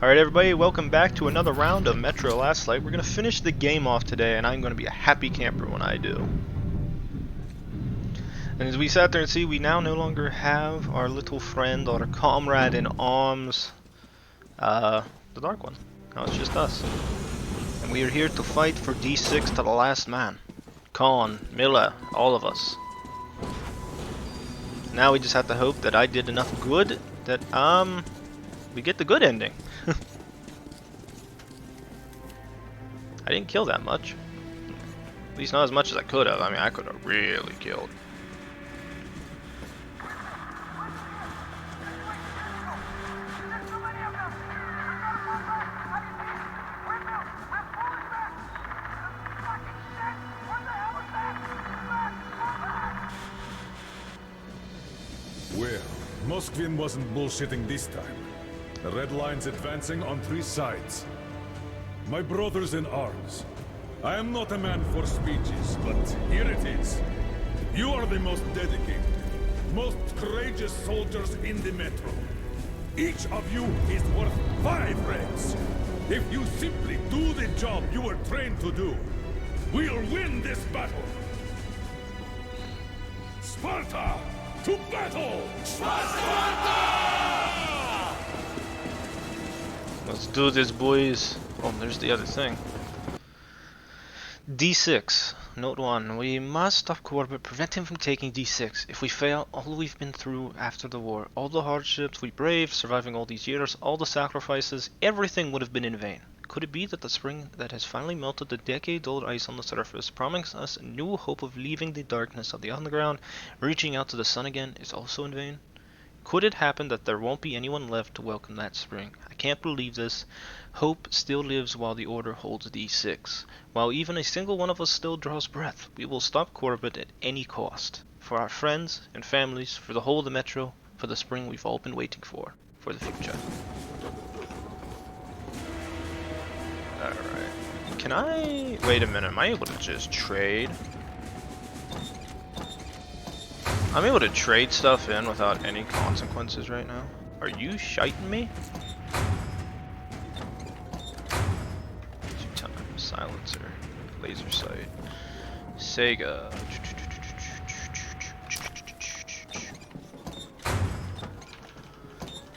Alright everybody, welcome back to another round of Metro Last Light. We're going to finish the game off today, and I'm going to be a happy camper when I do. And as we sat there and see, we now no longer have our little friend, our comrade in arms, the Dark One. Now it's just us. And we are here to fight for D6 to the last man. Khan, Miller, all of us. Now we just have to hope that I did enough good that, we get the good ending. I didn't kill that much. At least not as much as I could have. I mean, I could have really killed. Well, Moskvin wasn't bullshitting this time. The red line's advancing on 3 sides. My brothers in arms, I am not a man for speeches, but here it is. You are the most dedicated, most courageous soldiers in the Metro. Each of you is worth 5 reds. If you simply do the job you were trained to do, we'll win this battle. Sparta, to battle! Sparta! Let's do this, boys. Oh, there's the other thing. D6. Note 1. We must stop Corbett, prevent him from taking D6. If we fail, all we've been through after the war, all the hardships we braved, surviving all these years, all the sacrifices, everything would have been in vain. Could it be that the spring that has finally melted the decade-old ice on the surface, promising us a new hope of leaving the darkness of the underground, reaching out to the sun again, is also in vain? Could it happen that there won't be anyone left to welcome that spring? I can't believe this. Hope still lives while the Order holds D6. While even a single one of us still draws breath, we will stop Corbett at any cost. For our friends and families, for the whole of the Metro, for the spring we've all been waiting for the future. Alright. Can I... Wait a minute, am I able to just trade? I'm able to trade stuff in without any consequences right now. Are you shiting me? 2 times. Silencer. Laser sight. Sega.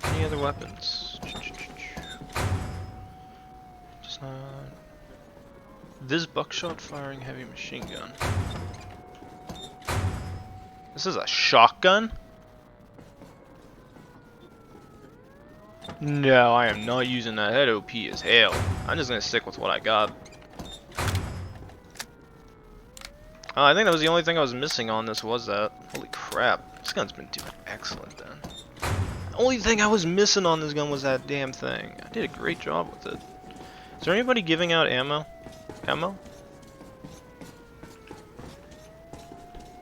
Any other weapons? Just not... This buckshot firing heavy machine gun. This is a shotgun? No, I am not using that. That OP as hell. I'm just gonna stick with what I got. I think that was the only thing I was missing on this was that. Holy crap. This gun's been doing excellent then. The only thing I was missing on this gun was that damn thing. I did a great job with it. Is there anybody giving out ammo? Ammo?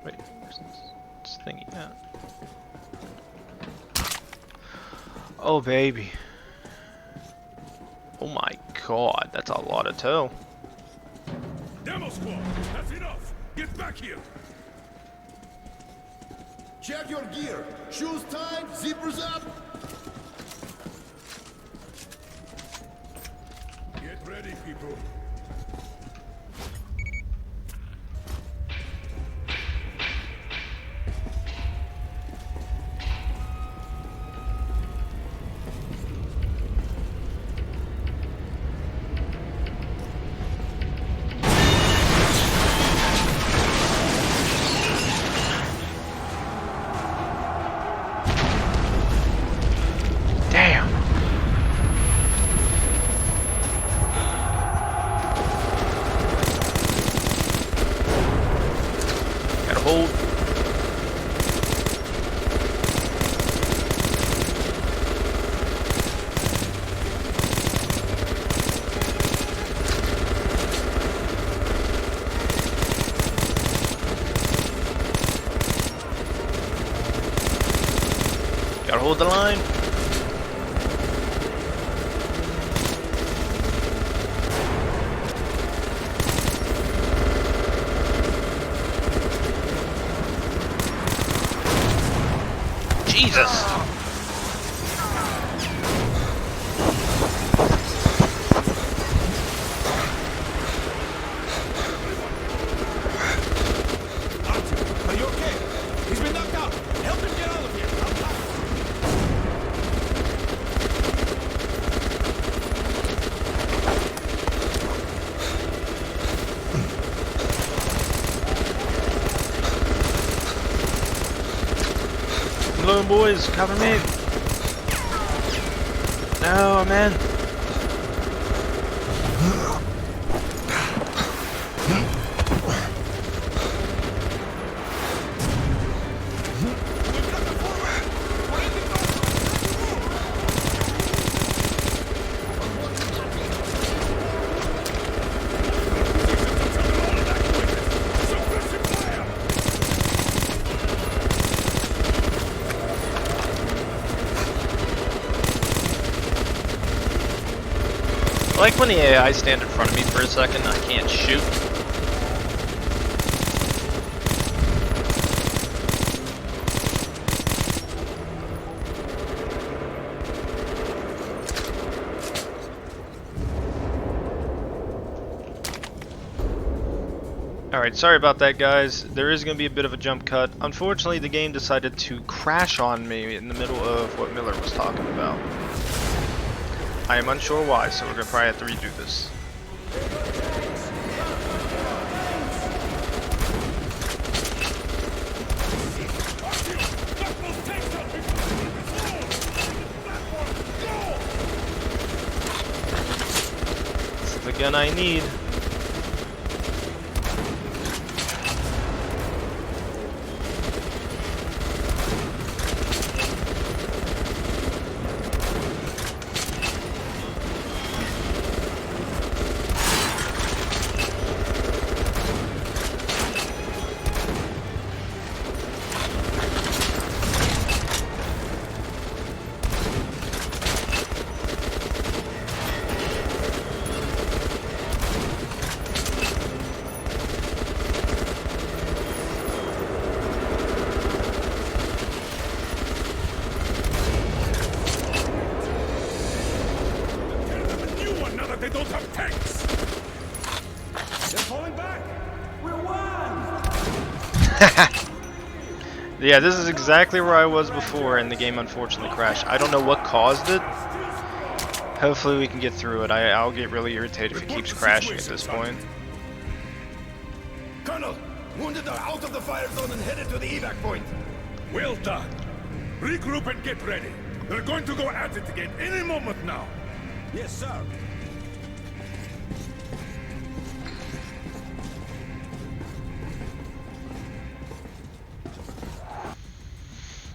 Wait, where's this thingy at? Oh baby. Oh my god, that's a lot of tow. Demo squad, that's enough! Get back here! Check your gear. Shoes tied, zippers up. Get ready, people. Gotta hold the line. Jesus! doing, boys? Cover me. No, man. I like when the AI stand in front of me for a second, I can't shoot. Alright, sorry about that, guys. There is going to be a bit of a jump cut. Unfortunately, the game decided to crash on me in the middle of what Miller was talking about. I am unsure why, so we're going to probably have to redo this. This is the gun I need. They don't have tanks! They're falling back! We won! Yeah, this is exactly where I was before, and the game unfortunately crashed. I don't know what caused it. Hopefully we can get through it. I'll get really irritated if it keeps crashing at this point. Colonel, wounded are out of the fire zone and headed to the evac point. Well done. Regroup and get ready. They're going to go at it again any moment now. Yes, sir.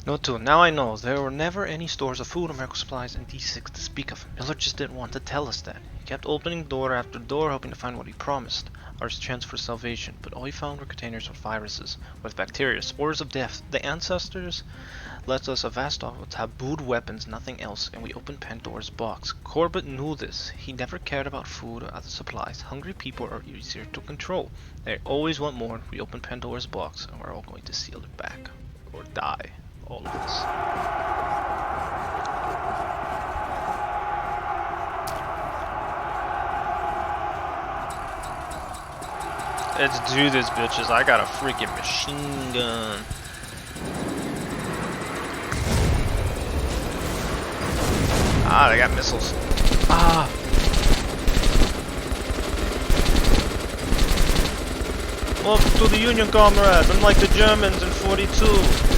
Note 2. Now I know there were never any stores of food or medical supplies in D6 to speak of. Miller just didn't want to tell us that. He kept opening door after door, hoping to find what he promised, our chance for salvation, but all he found were containers with viruses, with bacteria, spores of death. The ancestors left us a vast stock of tabooed weapons, nothing else, and we opened Pandora's box. Corbett knew this. He never cared about food or other supplies. Hungry people are easier to control. They always want more. We opened Pandora's box, and we're all going to seal it back. Or die. All of us. Let's do this, bitches. I got a freaking machine gun. Ah, they got missiles. Ah. Welcome to the Union, comrades. Unlike the Germans in 42.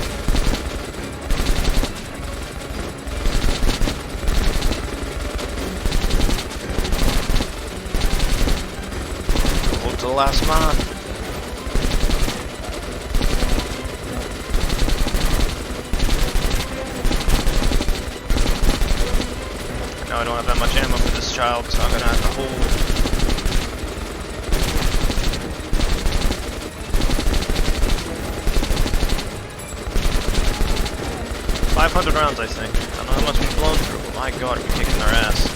The last man. Now I don't have that much ammo for this child, so I'm gonna have to hold. $500 rounds, I think. I don't know how much we've blown through, but my god, we're kicking their ass.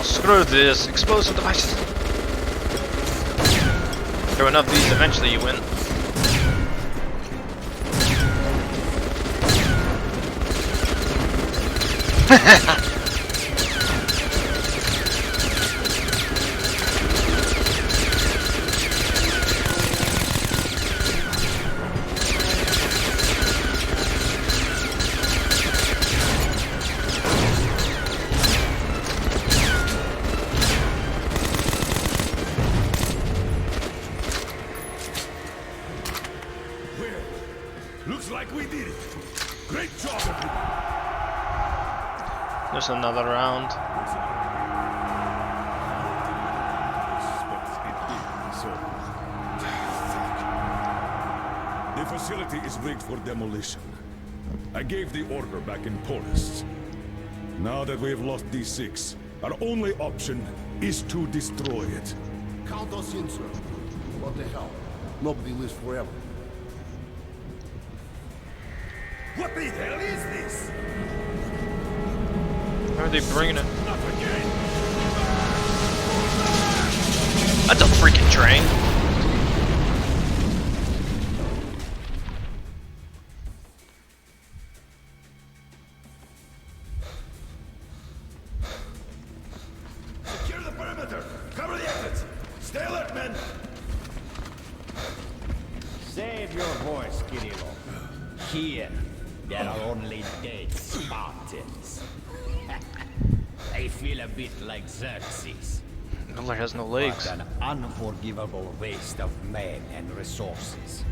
screw this. Explosive devices. Throw enough of these, eventually you win. Looks like we did it. Great job, everyone. There's another round. The facility is rigged for demolition. I gave the order back in Polis. Now that we have lost D6, our only option is to destroy it. Count us in, sir. What the hell? Nobody lives forever. What the hell is this? Why are they bringing it? Not again! That's a freaking train. Secure the perimeter! Cover the exits! Stay alert, men! Save your voice, Kirillov. Here, there are only dead Spartans. I feel a bit like Xerxes. Miller has no legs. What an unforgivable waste of men and resources.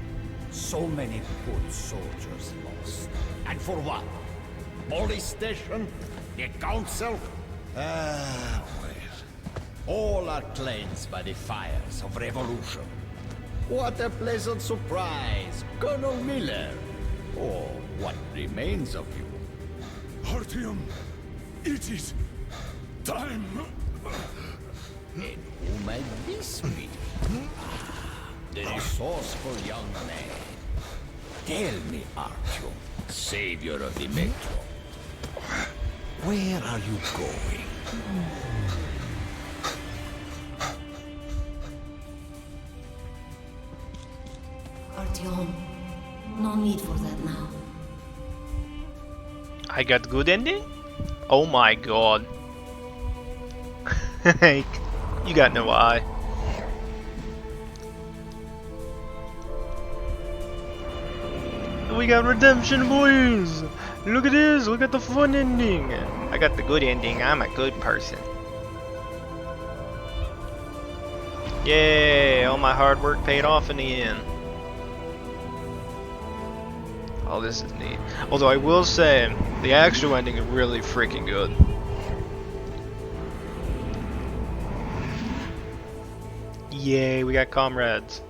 So many good soldiers lost. And for what? Police station? The council? Ah, well. All are cleansed by the fires of revolution. What a pleasant surprise, Colonel Miller. Or what remains of you. Artyom, it is time. And who might this be? The resourceful young man. Tell me, Artyom, savior of the Metro. Where are you going? Artyom, no need for that now. I got good ending? Oh my god. You got no eye. We got redemption, boys! Look at this, look at the fun ending! I got the good ending, I'm a good person. Yay, all my hard work paid off in the end. Oh, this is neat. Although I will say, the actual ending is really freaking good. Yay, we got comrades.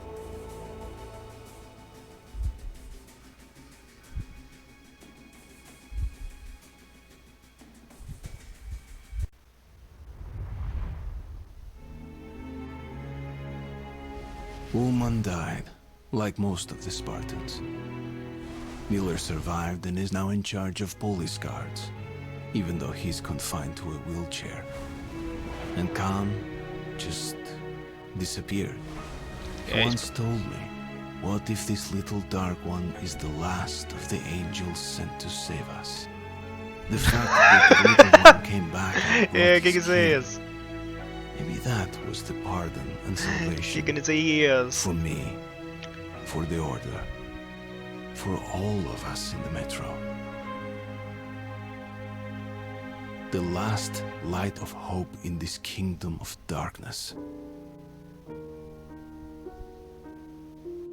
Ullman died, like most of the Spartans. Miller survived and is now in charge of police guards, even though he's confined to a wheelchair. And Khan just disappeared. Yeah, Once told me, what if this little dark one is the last of the angels sent to save us? The fact that the little one came back and brought Yeah, us que say here, yes. maybe that was the pardon and salvation. You're gonna say yes. For me, for the Order, for all of us in the Metro. The last light of hope in this kingdom of darkness.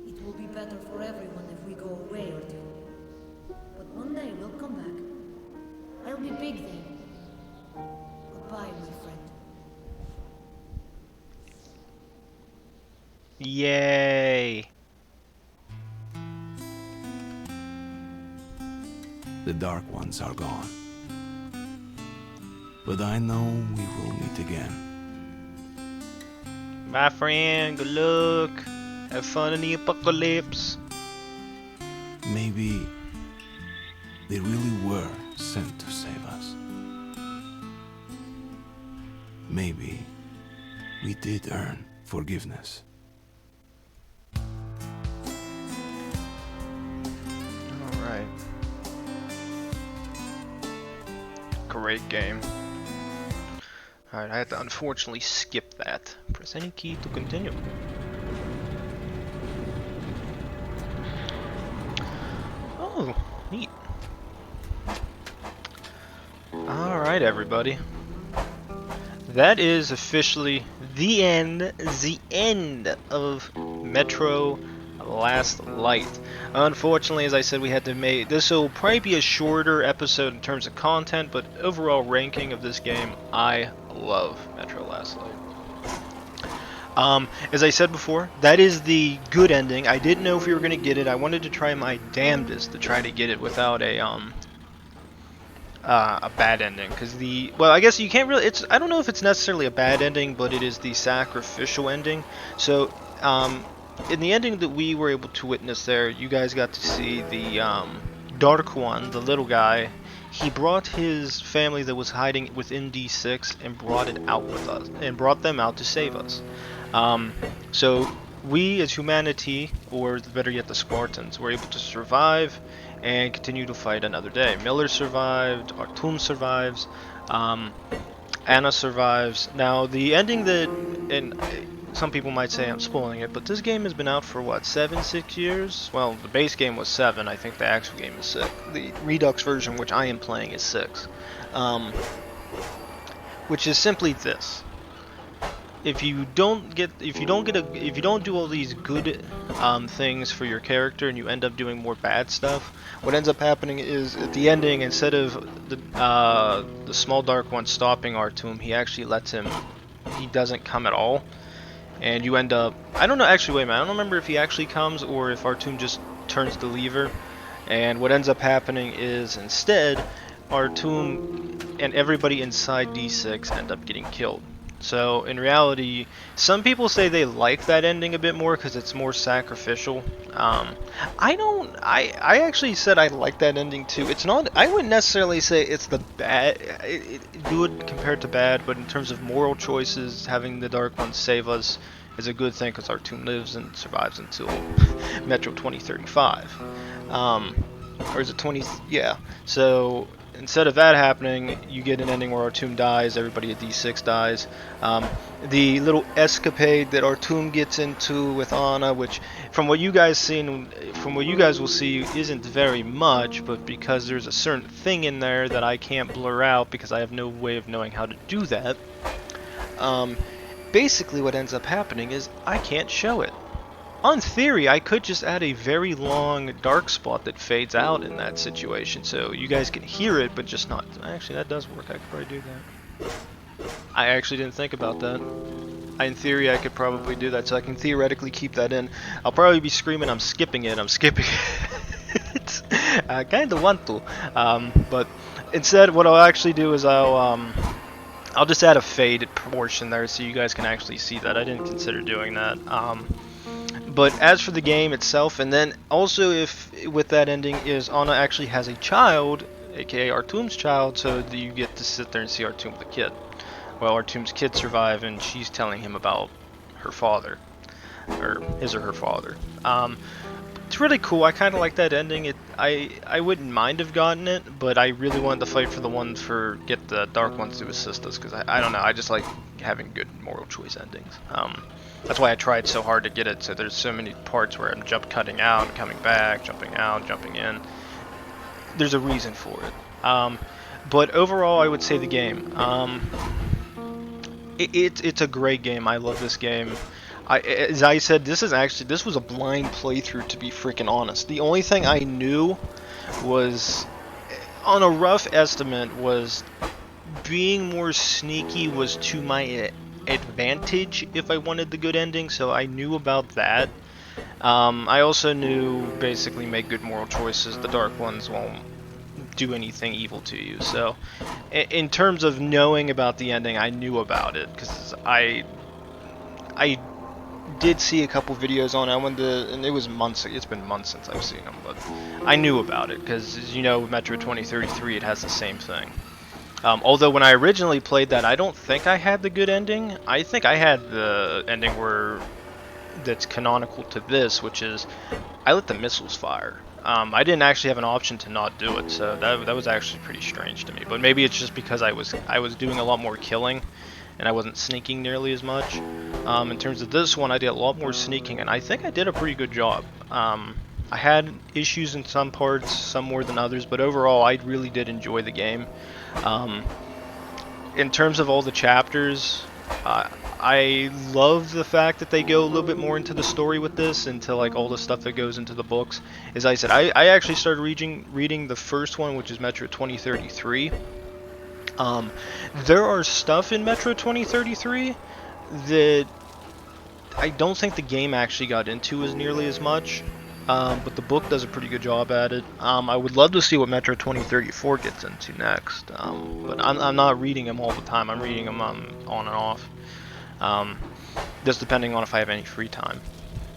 It will be better for everyone if we go away, Artyom. But one day we'll come back. I'll be big then. Goodbye, my friend. Yay. The dark ones are gone. But I know we will meet again. My friend, good luck. Have fun in the apocalypse. Maybe they really were sent to save us. maybe we did earn forgiveness. Alright. Great game. Alright, I had to unfortunately skip that. Press any key to continue. Oh, neat. Alright, everybody. That is officially the end of Metro Last Light. Unfortunately, as I said, we had to make this will probably be a shorter episode in terms of content, but overall ranking of this game, I love Metro Last Light. As I said before, that is the good ending. I didn't know if we were gonna get it. I wanted to try my damnedest to try to get it without a bad ending, because I guess you can't really, I don't know if it's necessarily a bad ending, but it is the sacrificial ending. So in the ending that we were able to witness there, you guys got to see the Dark One, the little guy. He brought his family that was hiding within D6 and brought it out with us, and brought them out to save us. So we as humanity, or better yet the Spartans, were able to survive and continue to fight another day. Miller survived, Artyom survives, Anna survives. Now the ending that, and some people might say I'm spoiling it, but this game has been out for what, 6 years? Well, the base game was 7, I think the actual game is 6. The Redux version, which I am playing, is 6. Which is simply this. If you don't do all these good things for your character and you end up doing more bad stuff, what ends up happening is at the ending, instead of the small dark one stopping Artyom, he actually lets him. He doesn't come at all, and you end up. I don't know. Actually, wait a minute. I don't remember if he actually comes or if Artyom just turns the lever. And what ends up happening is instead, Artyom and everybody inside D6 end up getting killed. So in reality, some people say they like that ending a bit more because it's more sacrificial. I don't. I actually said I like that ending too. It's not. I wouldn't necessarily say it's the good compared to bad, but in terms of moral choices, having the Dark One save us is a good thing because Artyom lives and survives until Metro 2035. Or is it 20? Yeah. So instead of that happening, you get an ending where Artyom dies, everybody at D6 dies. The little escapade that Artyom gets into with Anna, which from what you guys will see, isn't very much, but because there's a certain thing in there that I can't blur out because I have no way of knowing how to do that. Basically what ends up happening is I can't show it. On theory, I could just add a very long dark spot that fades out in that situation, so you guys can hear it, but just not. Actually, that does work. I could probably do that. I actually didn't think about that. In theory, I could probably do that, so I can theoretically keep that in. I'll probably be screaming, "I'm skipping it! I'm skipping it!" I kind of want to, but instead, what I'll actually do is I'll just add a faded portion there, so you guys can actually see that. I didn't consider doing that. But as for the game itself, and then also if with that ending is Anna actually has a child, aka Artyom's child, so that you get to sit there and see Artyom the kid. Well, Artyom's kid survive, and she's telling him about her father, or his or her father. It's really cool. I kind of like that ending. I wouldn't mind have gotten it, but I really wanted to fight for the one get the Dark Ones to assist us, because I don't know. I just like having good moral choice endings. That's why I tried so hard to get it, so there's so many parts where I'm cutting out and coming back, jumping out, jumping in. There's a reason for it. But overall, I would say the game. It's a great game. I love this game. As I said, this was a blind playthrough, to be freaking honest. The only thing I knew was, on a rough estimate, was being more sneaky was to my advantage if I wanted the good ending, so I knew about that. I also knew basically make good moral choices. The Dark Ones won't do anything evil to you. So in terms of knowing about the ending, I knew about it because I did see a couple videos on it. And it was months. It's been months since I've seen them, but I knew about it because, as you know, with Metro 2033, it has the same thing. Although when I originally played that, I don't think I had the good ending. I think I had the ending where that's canonical to this, which is I let the missiles fire. I didn't actually have an option to not do it, so that was actually pretty strange to me. But maybe it's just because I was doing a lot more killing, and I wasn't sneaking nearly as much. In terms of this one, I did a lot more sneaking, and I think I did a pretty good job. I had issues in some parts, some more than others, but overall, I really did enjoy the game. In terms of all the chapters, I love the fact that they go a little bit more into the story with this, into like all the stuff that goes into the books. As I said, I actually started reading the first one, which is Metro 2033. There are stuff in Metro 2033 that I don't think the game actually got into as nearly as much, but the book does a pretty good job at it. I would love to see what Metro 2034 gets into next, but I'm not reading them all the time. I'm reading them on and off, just depending on if I have any free time.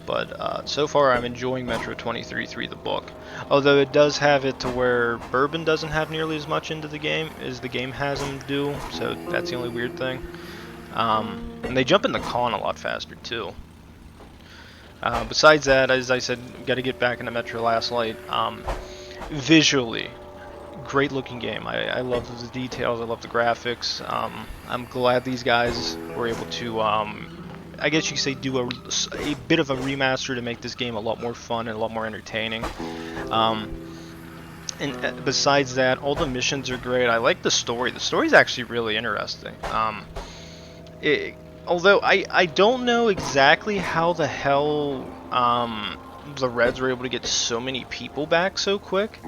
But so far I'm enjoying Metro 2033, the book. Although it does have it to where Bourbon doesn't have nearly as much into the game as the game has him do, so that's the only weird thing. And they jump into Con a lot faster too. Besides that, as I said, got to get back into Metro Last Light. Visually, great looking game. I love the details, I love the graphics. I'm glad these guys were able to, I guess you could say, do a bit of a remaster to make this game a lot more fun and a lot more entertaining. And besides that, all the missions are great. I like the story. The story's actually really interesting. Although I don't know exactly how the hell the Reds were able to get so many people back so quick.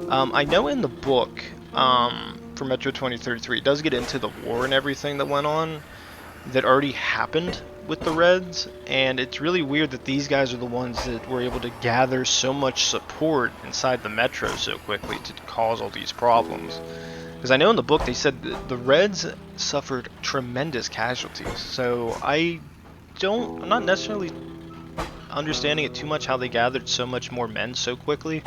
I know in the book for Metro 2033 it does get into the war and everything that went on that already happened with the Reds, and it's really weird that these guys are the ones that were able to gather so much support inside the Metro so quickly to cause all these problems. Because I know in the book they said that the Reds suffered tremendous casualties, so I'm not necessarily understanding it too much how they gathered so much more men so quickly,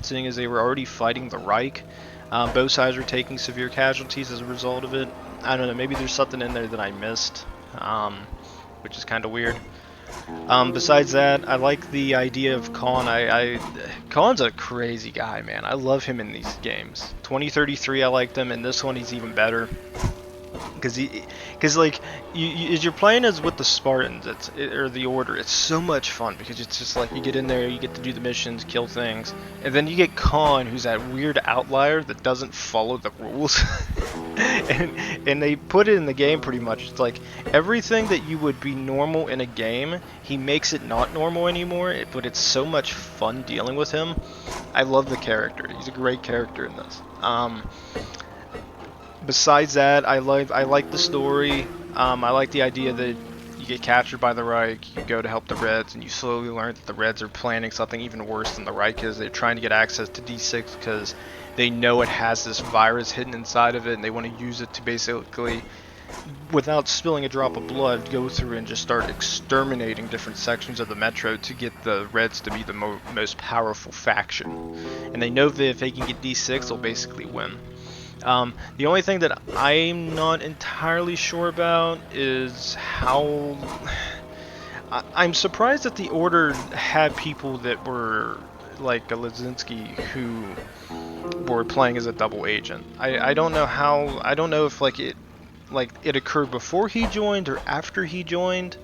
seeing as they were already fighting the Reich. Both sides were taking severe casualties as a result of it. I don't know, maybe there's something in there that I missed, which is kind of weird. Besides that, I like the idea of Con. Con's a crazy guy, man. I love him in these games. 2033, I liked him, and this one he's even better. Because like as you're playing as with the Spartans, or the Order, it's so much fun because it's just like you get in there, you get to do the missions, kill things, and then you get Khan, who's that weird outlier that doesn't follow the rules. and they put it in the game pretty much. It's like everything that you would be normal in a game, he makes it not normal anymore. But it's so much fun dealing with him. I love the character. He's a great character in this. Besides that, I like the story. I like the idea that you get captured by the Reich, you go to help the Reds, and you slowly learn that the Reds are planning something even worse than the Reich is. They're trying to get access to D6 because they know it has this virus hidden inside of it, and they want to use it to basically, without spilling a drop of blood, go through and just start exterminating different sections of the Metro to get the Reds to be the most powerful faction. And they know that if they can get D6, they'll basically win. The only thing that I'm not entirely sure about is how... I'm surprised that the Order had people that were like Lazinski who were playing as a double agent. I don't know how... I don't know if it occurred before he joined or after he joined.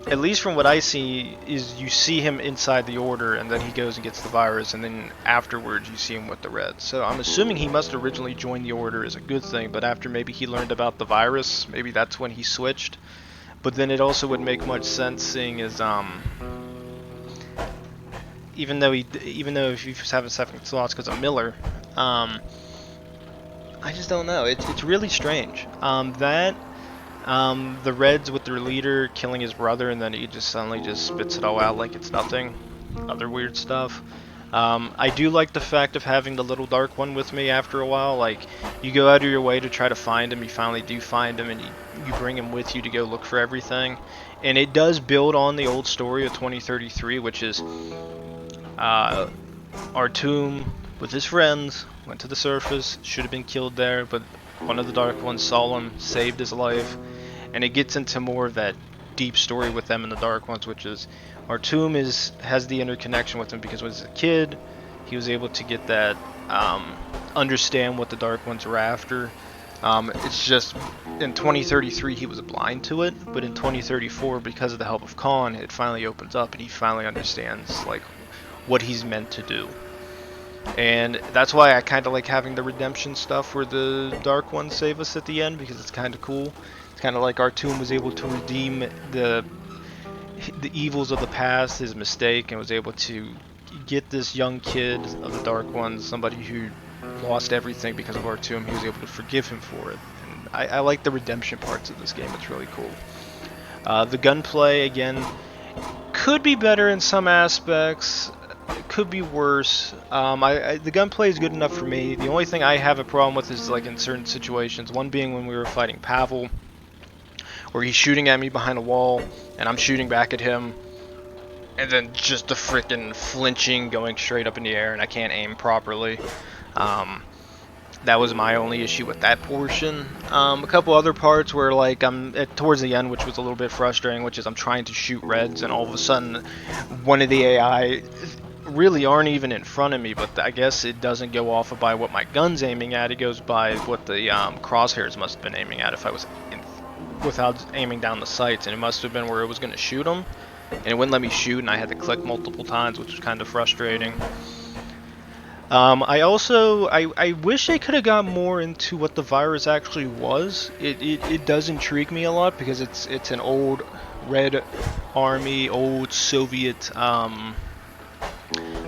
At least from what I see, is you see him inside the Order, and then he goes and gets the virus, and then afterwards you see him with the Reds. So I'm assuming he must have originally joined the Order as a good thing, but after maybe he learned about the virus, maybe that's when he switched. But then it also wouldn't make much sense, seeing as even though if he was having second thoughts because of Miller, I just don't know. It's really strange. The Reds with their leader killing his brother, and then he just suddenly just spits it all out like it's nothing. Other weird stuff. I do like the fact of having the little dark one with me after a while. Like, you go out of your way to try to find him, you finally do find him, and you bring him with you to go look for everything. And it does build on the old story of 2033, which is Artyom with his friends, went to the surface, should have been killed there, but one of the Dark Ones saw him, saved his life, and it gets into more of that deep story with them and the Dark Ones, which is Artyom has the interconnection with him because when he was a kid, he was able to get that, understand what the Dark Ones are after. It's just, in 2033 he was blind to it, but in 2034, because of the help of Khan, it finally opens up and he finally understands, like, what he's meant to do. And that's why I kind of like having the redemption stuff where the Dark Ones save us at the end, because it's kind of cool. It's kind of like Artyom was able to redeem the evils of the past, his mistake, and was able to get this young kid of the Dark Ones, somebody who lost everything because of Artyom, he was able to forgive him for it. And I like the redemption parts of this game, it's really cool. The gunplay, again, could be better in some aspects, it could be worse. The gunplay is good enough for me. The only thing I have a problem with is like in certain situations, one being when we were fighting Pavel, where he's shooting at me behind a wall, and I'm shooting back at him, and then just the frickin' flinching going straight up in the air, and I can't aim properly. That was my only issue with that portion. A couple other parts where, like, I'm towards the end, which was a little bit frustrating, which is I'm trying to shoot reds, and all of a sudden, one of the AI really aren't even in front of me, but I guess it doesn't go off by what my gun's aiming at, it goes by what the crosshairs must have been aiming at if I was without aiming down the sights, and it must have been where it was going to shoot them, and it wouldn't let me shoot, and I had to click multiple times, which was kind of frustrating. I wish they could have got more into what the virus actually was. It does intrigue me a lot because it's an old Red Army, old Soviet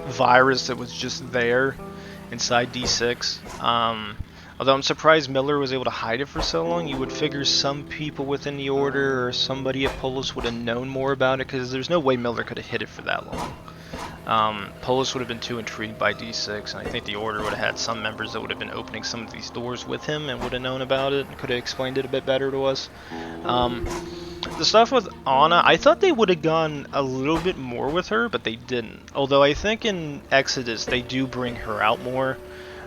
virus that was just there inside D6. Although I'm surprised Miller was able to hide it for so long. You would figure some people within the Order or somebody at Polis would have known more about it, because there's no way Miller could have hid it for that long. Polis would have been too intrigued by D6, and I think the Order would have had some members that would have been opening some of these doors with him and would have known about it and could have explained it a bit better to us. The stuff with Anna, I thought they would have gone a little bit more with her, but they didn't. Although I think in Exodus they do bring her out more.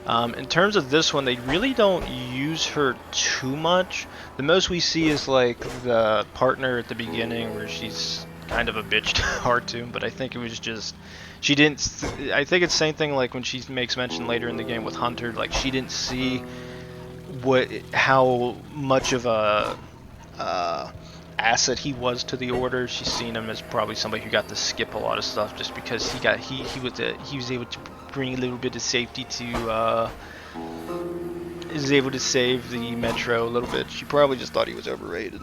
In terms of this one, they really don't use her too much. The most we see is like the partner at the beginning where she's kind of a bitch to Artyom, but I think it was just, she didn't, I think it's the same thing like when she makes mention later in the game with Hunter, like she didn't see how much of a asset he was to the Order. She's seen him as probably somebody who got to skip a lot of stuff just because he was able to bring a little bit of safety to is able to save the Metro a little bit. She probably just thought he was overrated.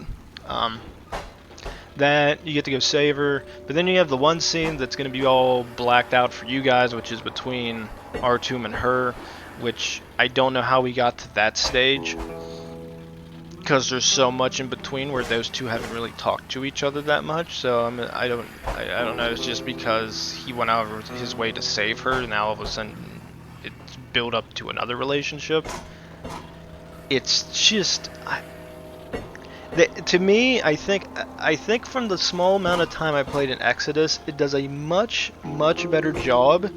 That you get to go save her, but then you have the one scene that's going to be all blacked out for you guys, which is between Artyom and her, which I don't know how we got to that stage, because there's so much in between where those two haven't really talked to each other that much. So I don't know. It's just because he went out of his way to save her, and now all of a sudden it's built up to another relationship. It's just, to me, I think from the small amount of time I played in Exodus, it does a much better job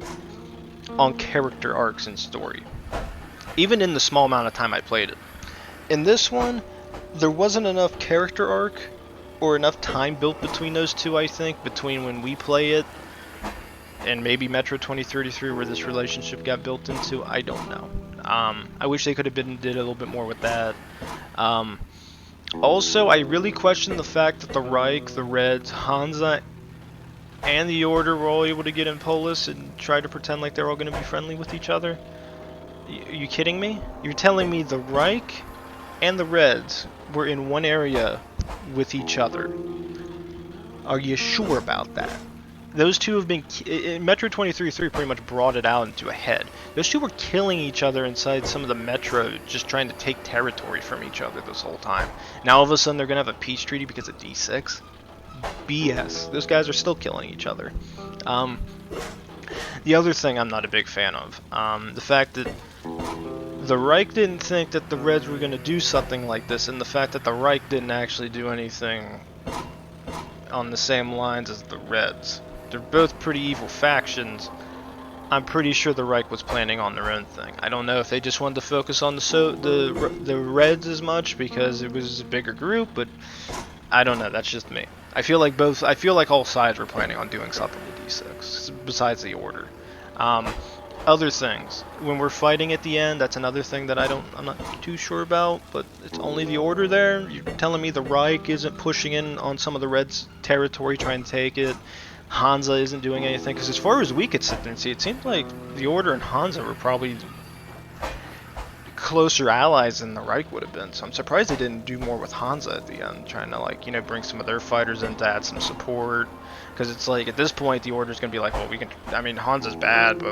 on character arcs and story, even in the small amount of time I played it. In this one, there wasn't enough character arc or enough time built between those two, I think, between when we play it and maybe Metro 2033 where this relationship got built into. I don't know. I wish they could have did a little bit more with that. Also, I really question the fact that the Reich, the Reds, Hansa, and the Order were all able to get in Polis and try to pretend like they're all going to be friendly with each other. Are you kidding me? You're telling me the Reich and the Reds were in one area with each other? Are you sure about that? Those two have been, Metro 2033 pretty much brought it out into a head. Those two were killing each other inside some of the Metro, just trying to take territory from each other this whole time. Now all of a sudden they're going to have a peace treaty because of D6? BS. Those guys are still killing each other. The other thing I'm not a big fan of, the fact that the Reich didn't think that the Reds were going to do something like this, and the fact that the Reich didn't actually do anything on the same lines as the Reds. They're both pretty evil factions, I'm pretty sure the Reich was planning on their own thing. I don't know if they just wanted to focus on the Reds as much because it was a bigger group, but I don't know. That's just me. I feel like all sides were planning on doing something with D6 besides the Order. Other things, when we're fighting at the end, that's another thing that I'm not too sure about, but it's only the Order there. You're telling me the Reich isn't pushing in on some of the Reds' territory trying to take it. Hansa isn't doing anything, because as far as we could sit there and see, it seemed like the Order and Hansa were probably closer allies than the Reich would have been, so I'm surprised they didn't do more with Hansa at the end, trying to, like, you know, bring some of their fighters in to add some support, because it's like, at this point, the Order's going to be like, well, we can, I mean, Hansa's bad,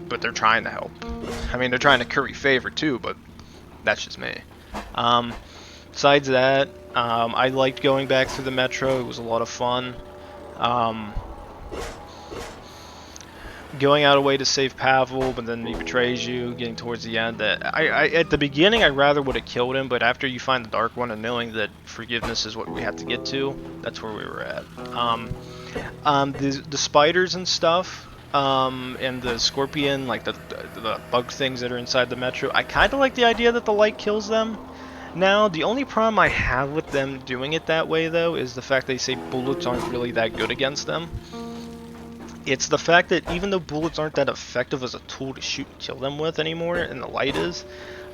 but they're trying to help. I mean, they're trying to curry favor, too, but that's just me. Besides that, I liked going back through the metro. It was a lot of fun. Going out a way to save Pavel, but then he betrays you, getting towards the end. At the beginning, I rather would have killed him, but after you find the Dark One and knowing that forgiveness is what we have to get to, that's where we were at. The spiders and stuff, and the scorpion, like the bug things that are inside the metro, I kind of like the idea that the light kills them. Now, the only problem I have with them doing it that way, though, is the fact they say bullets aren't really that good against them. It's the fact that even though bullets aren't that effective as a tool to shoot and kill them with anymore, and the light is,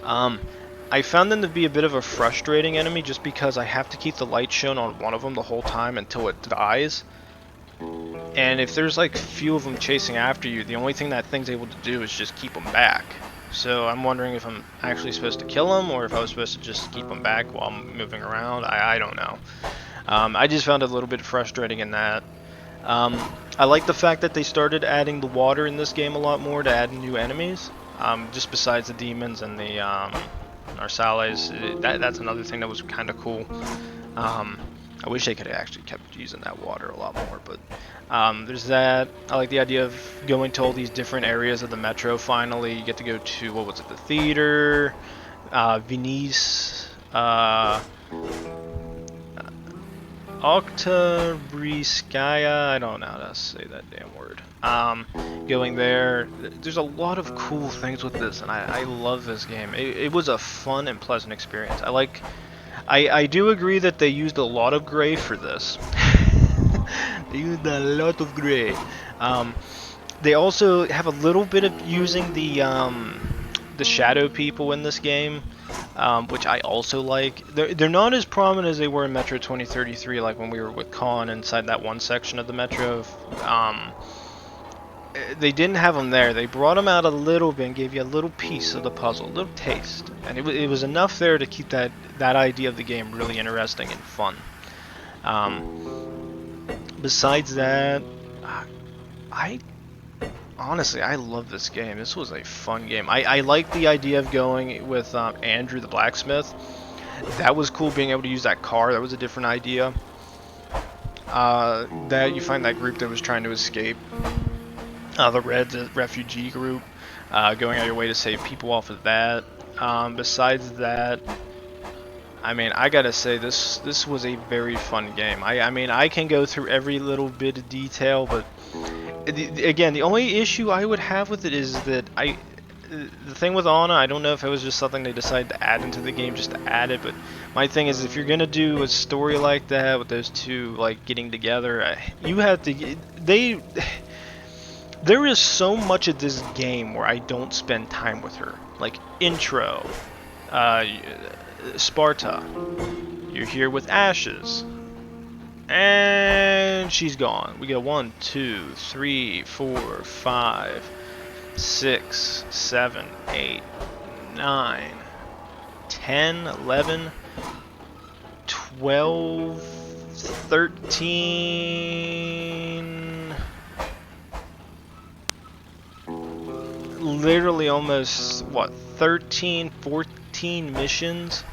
I found them to be a bit of a frustrating enemy just because I have to keep the light shown on one of them the whole time until it dies. And if there's like few of them chasing after you, the only thing that thing's able to do is just keep them back. So I'm wondering if I'm actually supposed to kill them or if I was supposed to just keep them back while I'm moving around. I don't know. I just found it a little bit frustrating in that. I like the fact that they started adding the water in this game a lot more to add new enemies. Just besides the demons and the Arsales, that's another thing that was kind of cool. I wish they could have actually kept using that water a lot more, but there's that. I like the idea of going to all these different areas of the metro. Finally, you get to go to, what was it, the theater, Venice, Oktabrskaya, I don't know how to say that damn word. Going there, there's a lot of cool things with this, and I love this game. It was a fun and pleasant experience. I do agree that they used a lot of gray for this. They used a lot of gray. They also have a little bit of using the shadow people in this game, which I also like. They're not as prominent as they were in Metro 2033, like when we were with Khan inside that one section of the Metro. They didn't have them there. They brought them out a little bit and gave you a little piece of the puzzle, a little taste, and it was enough there to keep that idea of the game really interesting and fun. Besides that, honestly, I love this game. This was a fun game. I like the idea of going with Andrew the blacksmith. That was cool, being able to use that car. That was a different idea. That you find that group that was trying to escape. The Reds, refugee group. Going out your way to save people off of that. Besides that, I mean, I gotta say, this was a very fun game. I mean, I can go through every little bit of detail, but again, the only issue I would have with it is that the thing with Anna, I don't know if it was just something they decided to add into the game just to add it, but my thing is, if you're gonna do a story like that with those two like getting together, you have to. There is so much of this game where I don't spend time with her, like intro, Sparta. You're here with Ashes. And she's gone. We go 1, 2, 3, 4, 5, 6, 7, 8, 9, 10, 11, 12, 13. Literally almost, what, 13, 14 missions?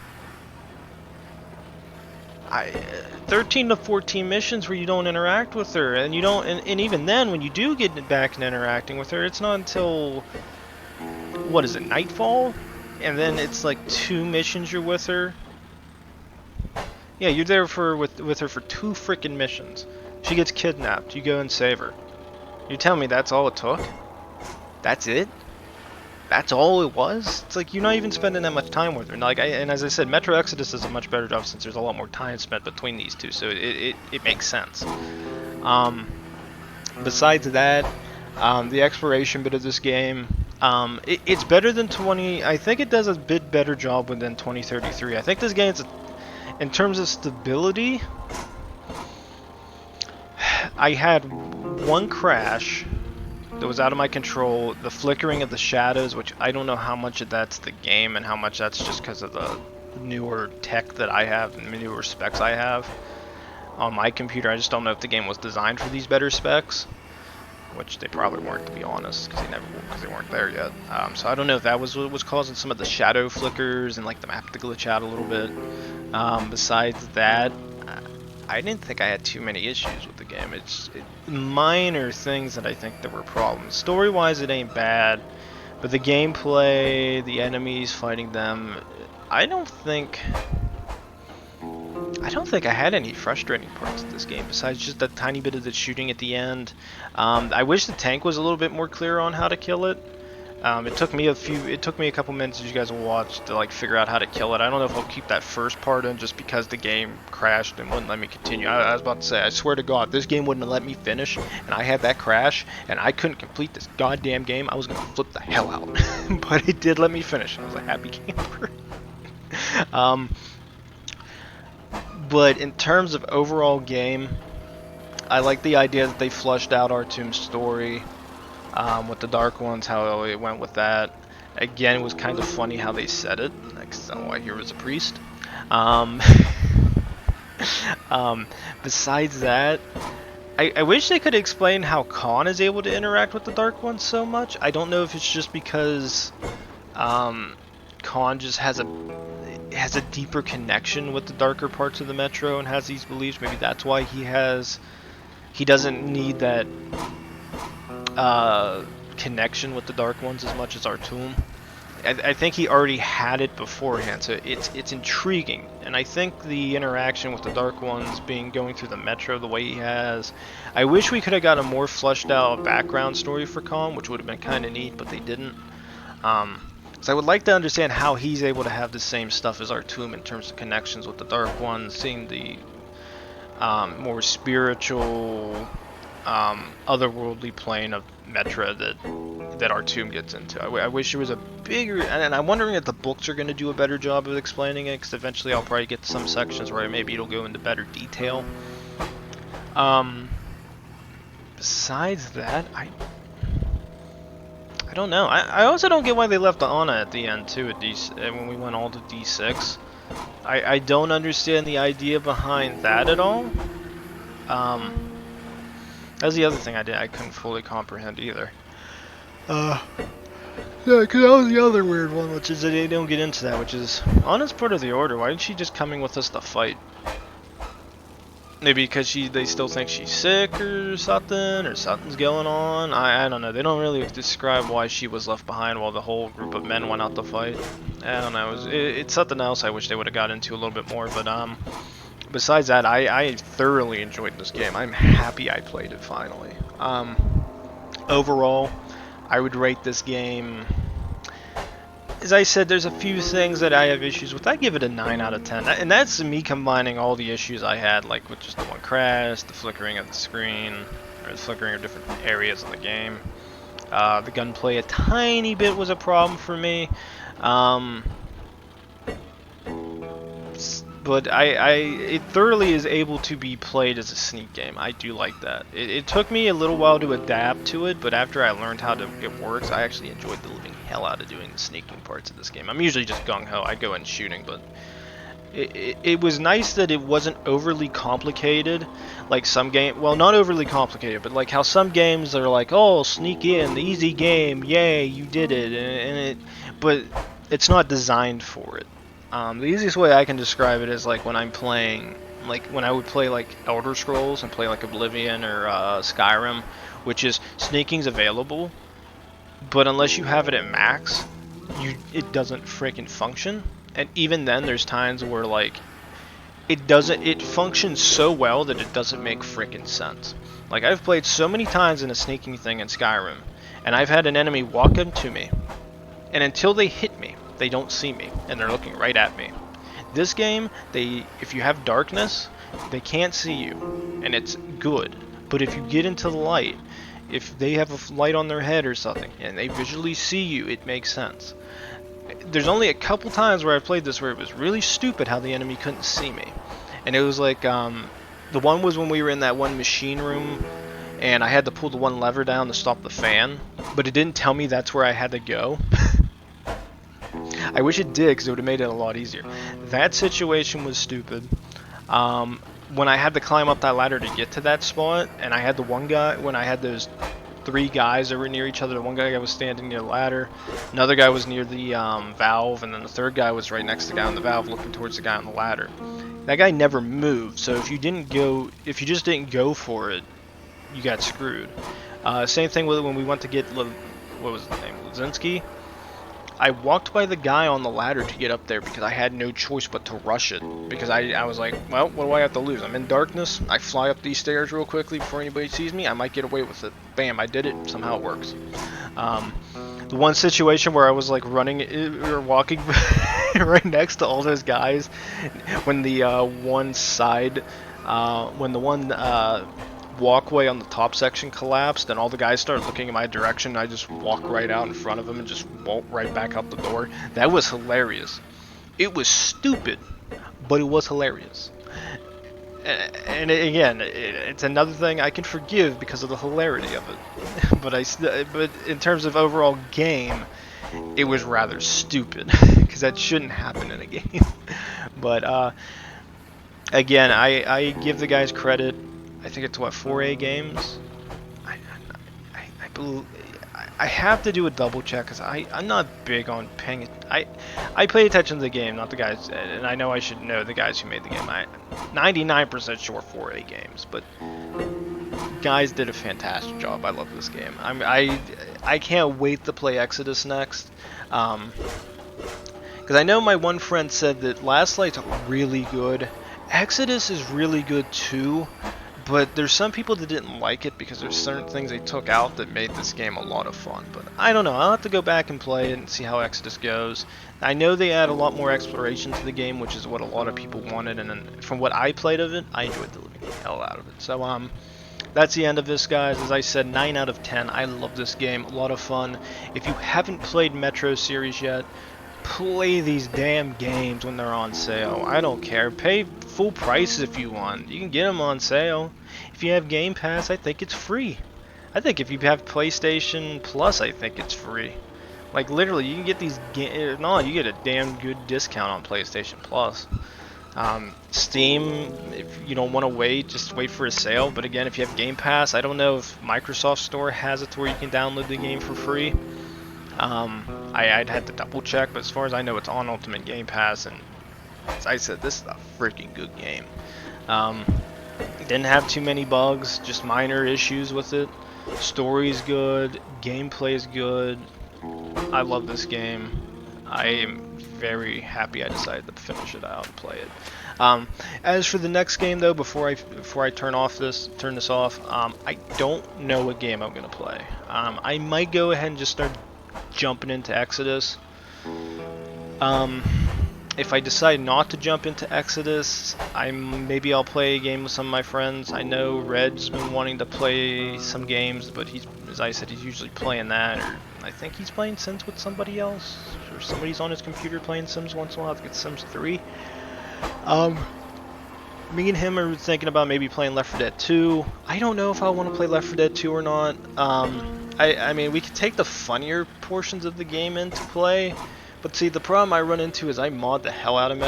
13 to 14 missions where you don't interact with her, and you don't, and even then, when you do get back and interacting with her, it's not until, what is it, nightfall? And then it's like 2 missions you're with her. Yeah, you're there with her for 2 freaking missions. She gets kidnapped, you go and save her. You tell me that's all it took? That's it? That's all it was? It's like you're not even spending that much time with her. And as I said, Metro Exodus does a much better job since there's a lot more time spent between these two, so it makes sense. Besides that, the exploration bit of this game, it's better than 20. I think it does a bit better job than 2033. I think this game, in terms of stability, I had one crash that was out of my control, the flickering of the shadows, which I don't know how much of that's the game and how much that's just because of the newer tech that I have and newer specs I have on my computer. I just don't know if the game was designed for these better specs, which they probably weren't, to be honest, because they weren't there yet. So I don't know if that was what was causing some of the shadow flickers and like the map to glitch out a little bit. Besides that, I didn't think I had too many issues with the game. It's minor things that I think there were problems. Story-wise, it ain't bad, but the gameplay, the enemies, fighting them, I don't think I had any frustrating parts of this game besides just that tiny bit of the shooting at the end. I wish the tank was a little bit more clear on how to kill it. It took me a couple minutes, as you guys will watch, to like figure out how to kill it. I don't know if I'll keep that first part in just because the game crashed and wouldn't let me continue. I was about to say, I swear to God, this game wouldn't have let me finish, and I had that crash, and I couldn't complete this goddamn game. I was gonna flip the hell out, but it did let me finish. I was a happy camper. But in terms of overall game, I like the idea that they flushed out Artyom's story. With the Dark Ones, how it went with that. Again, it was kind of funny how they said it. Next time I hear was a priest. Besides that, I wish they could explain how Khan is able to interact with the Dark Ones so much. I don't know if it's just because Khan just has a deeper connection with the darker parts of the Metro and has these beliefs. Maybe that's why he doesn't need that connection with the Dark Ones as much as Artyom. I think he already had it beforehand, so it's intriguing. And I think the interaction with the Dark Ones going through the Metro the way he has, I wish we could have got a more fleshed out background story for Khan, which would have been kind of neat, but they didn't. So I would like to understand how he's able to have the same stuff as Artyom in terms of connections with the Dark Ones, seeing the more spiritual, otherworldly plane of Metra that Artyom gets into. I wish there was a bigger, and I'm wondering if the books are going to do a better job of explaining it, because eventually I'll probably get some sections where maybe it'll go into better detail. Besides that, I don't know. I also don't get why they left Anna at the end too when we went all to D6. I don't understand the idea behind that at all. That's the other thing I couldn't fully comprehend either. Yeah, because that was the other weird one, which is that they don't get into that, which is Anna's part of the Order. Why isn't she just coming with us to fight? Maybe because they still think she's sick or something's going on. I don't know. They don't really describe why she was left behind while the whole group of men went out to fight. I don't know. It's something else I wish they would have got into a little bit more, but besides that, I thoroughly enjoyed this game. I'm happy I played it finally. Overall, I would rate this game, as I said, there's a few things that I have issues with. I give it a 9 out of 10. And that's me combining all the issues I had, like with just the one crash, the flickering of the screen, or the flickering of different areas in the game. The gunplay a tiny bit was a problem for me. But it thoroughly is able to be played as a sneak game. I do like that. It took me a little while to adapt to it, but after I learned how it works, I actually enjoyed the living hell out of doing the sneaking parts of this game. I'm usually just gung-ho. I go in shooting, but it was nice that it wasn't overly complicated, like some game. Well, not overly complicated, but like how some games are like, oh, sneak in, the easy game, yay, you did it, but it's not designed for it. The easiest way I can describe it is like when I'm playing, like when I would play like Elder Scrolls and play like Oblivion or Skyrim, which is sneaking's available, but unless you have it at max, it doesn't freaking function. And even then, there's times where like it functions so well that it doesn't make freaking sense. Like I've played so many times in a sneaking thing in Skyrim, and I've had an enemy walk up to me, and until they hit me, they don't see me, and they're looking right at me. This game, if you have darkness, they can't see you, and it's good. But if you get into the light, if they have a light on their head or something, and they visually see you, it makes sense. There's only a couple times where I played this where it was really stupid how the enemy couldn't see me. And it was like, the one was when we were in that one machine room, and I had to pull the one lever down to stop the fan, but it didn't tell me that's where I had to go. I wish it did, because it would have made it a lot easier. That situation was stupid. When I had to climb up that ladder to get to that spot, and I had the one guy, when I had those 3 guys that were near each other, the one guy was standing near the ladder, another guy was near the valve, and then the third guy was right next to the guy on the valve looking towards the guy on the ladder. That guy never moved, so if you just didn't go for it, you got screwed. Same thing with when we went to get, what was his name, Lazinski? I walked by the guy on the ladder to get up there because I had no choice but to rush it. Because I was like, well, what do I have to lose? I'm in darkness. I fly up these stairs real quickly before anybody sees me. I might get away with it. Bam, I did it. Somehow it works. The one situation where I was like running or walking right next to all those guys when the one walkway on the top section collapsed and all the guys started looking in my direction, I just walked right out in front of them and just walked right back out the door. That was hilarious. It was stupid, but it was hilarious. And again, it's another thing I can forgive because of the hilarity of it. But in terms of overall game, it was rather stupid because that shouldn't happen in a game. But again, I give the guys credit. I think it's what, 4A games. I have to do a double check because I'm not big on paying. I pay attention to the game, not the guys, and I know I should know the guys who made the game. I'm 99% sure 4A games, but guys did a fantastic job. I love this game. I can't wait to play Exodus next. Because I know my one friend said that Last Light's really good. Exodus is really good too. But there's some people that didn't like it because there's certain things they took out that made this game a lot of fun. But I don't know. I'll have to go back and play it and see how Exodus goes. I know they add a lot more exploration to the game, which is what a lot of people wanted. And then from what I played of it, I enjoyed the living hell out of it. So that's the end of this, guys. As I said, 9 out of 10. I love this game. A lot of fun. If you haven't played Metro series yet, play these damn games when they're on sale. I don't care. Pay full price if you want. You can get them on sale. If you have Game Pass, I think it's free. I think if you have PlayStation Plus, I think it's free. Like literally, you can get these you get a damn good discount on PlayStation Plus. Steam, if you don't want to wait, just wait for a sale. But again, if you have Game Pass, I don't know if Microsoft Store has it to where you can download the game for free. I'd have to double check, but as far as I know, it's on Ultimate Game Pass, and as I said, this is a freaking good game. Didn't have too many bugs, just minor issues with it. Story's good, gameplay is good. I love this game. I am very happy I decided to finish it out and play it. As for the next game, though, before I turn this off, I don't know what game I'm gonna play. I might go ahead and just start jumping into Exodus. If I decide not to jump into Exodus, maybe I'll play a game with some of my friends. I know Red's been wanting to play some games, but as I said, he's usually playing that, or I think he's playing Sims with somebody else, or somebody's on his computer playing Sims once in a while. I think it's Sims 3. Me and him are thinking about maybe playing Left 4 Dead 2. I don't know if I want to play Left 4 Dead 2 or not. I mean, we could take the funnier portions of the game into play, but see, the problem I run into is I mod the hell out of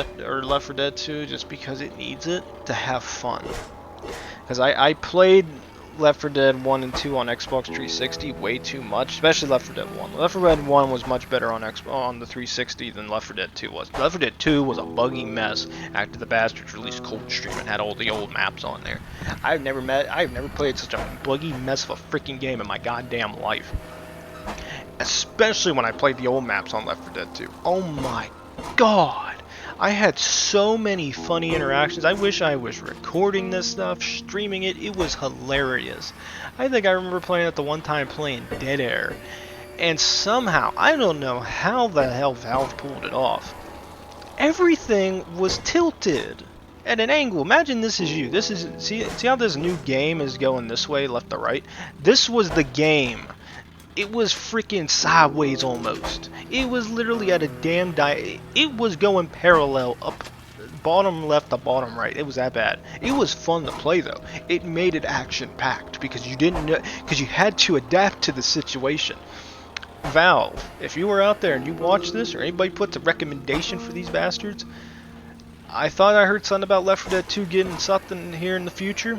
Left 4 Dead 2 just because it needs it to have fun. Because I played Left 4 Dead 1 and 2 on Xbox 360 way too much, especially Left 4 Dead 1. Left 4 Dead 1 was much better on the 360 than Left 4Dead 2 was. Left 4 Dead 2 was a buggy mess after the bastards released Coldstream and had all the old maps on there. I've never played such a buggy mess of a freaking game in my goddamn life. Especially when I played the old maps on Left 4 Dead 2. Oh my god! I had so many funny interactions. I wish I was recording this stuff, streaming it. It was hilarious. I think I remember playing at the one time playing Dead Air. And somehow, I don't know how the hell Valve pulled it off. Everything was tilted at an angle. Imagine this is you. This is see how this new game is going this way, left to right? This was the game. It was freaking sideways almost. It was literally at a damn it was going parallel up bottom left to bottom right. It was that bad. It was fun to play though. It made it action packed because you didn't know, because you had to adapt to the situation. Valve, if you were out there and you watched this, or anybody puts a recommendation for these bastards, I thought I heard something about Left 4 Dead 2 getting something here in the future.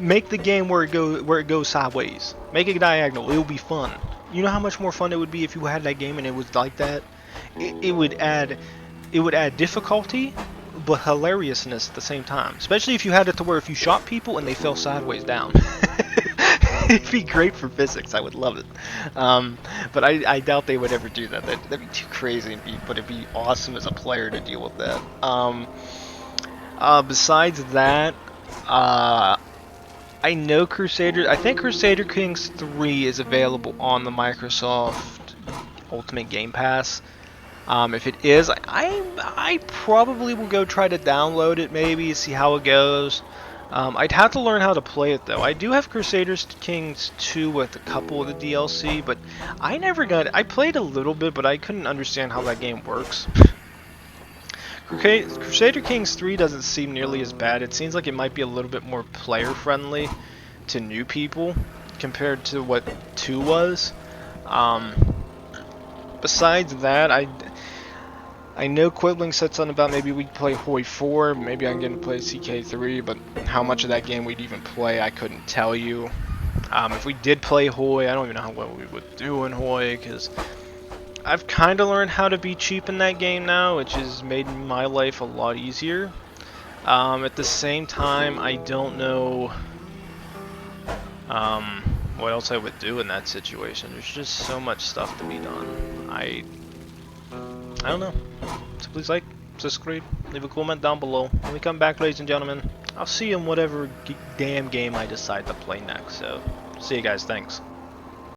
Make the game where it goes sideways. Make it diagonal. It'll be fun. You know how much more fun it would be if you had that game and it was like that. It would add difficulty, but hilariousness at the same time. Especially if you had it to where if you shot people and they fell sideways down. It'd be great for physics. I would love it. But I doubt they would ever do that. That'd be too crazy. But it'd be awesome as a player to deal with that. Besides that, I know Crusader. I think Crusader Kings 3 is available on the Microsoft Ultimate Game Pass. If it is, I probably will go try to download it, maybe see how it goes. I'd have to learn how to play it though. I do have Crusader Kings 2 with a couple of the DLC, but I never got it. I played a little bit, but I couldn't understand how that game works. Crusader Kings 3 doesn't seem nearly as bad. It seems like it might be a little bit more player friendly to new people compared to what 2 was. Besides that, I know Quidling said something about maybe we'd play Hoi 4, maybe I can get to play CK3, but how much of that game we'd even play, I couldn't tell you. If we did play Hoi, I don't even know how well we would do in Hoi, because I've kind of learned how to be cheap in that game now, which has made my life a lot easier. At the same time, I don't know what else I would do in that situation. There's just so much stuff to be done. I don't know. So please like, subscribe, leave a comment down below. When we come back, ladies and gentlemen, I'll see you in whatever damn game I decide to play next. So, see you guys. Thanks.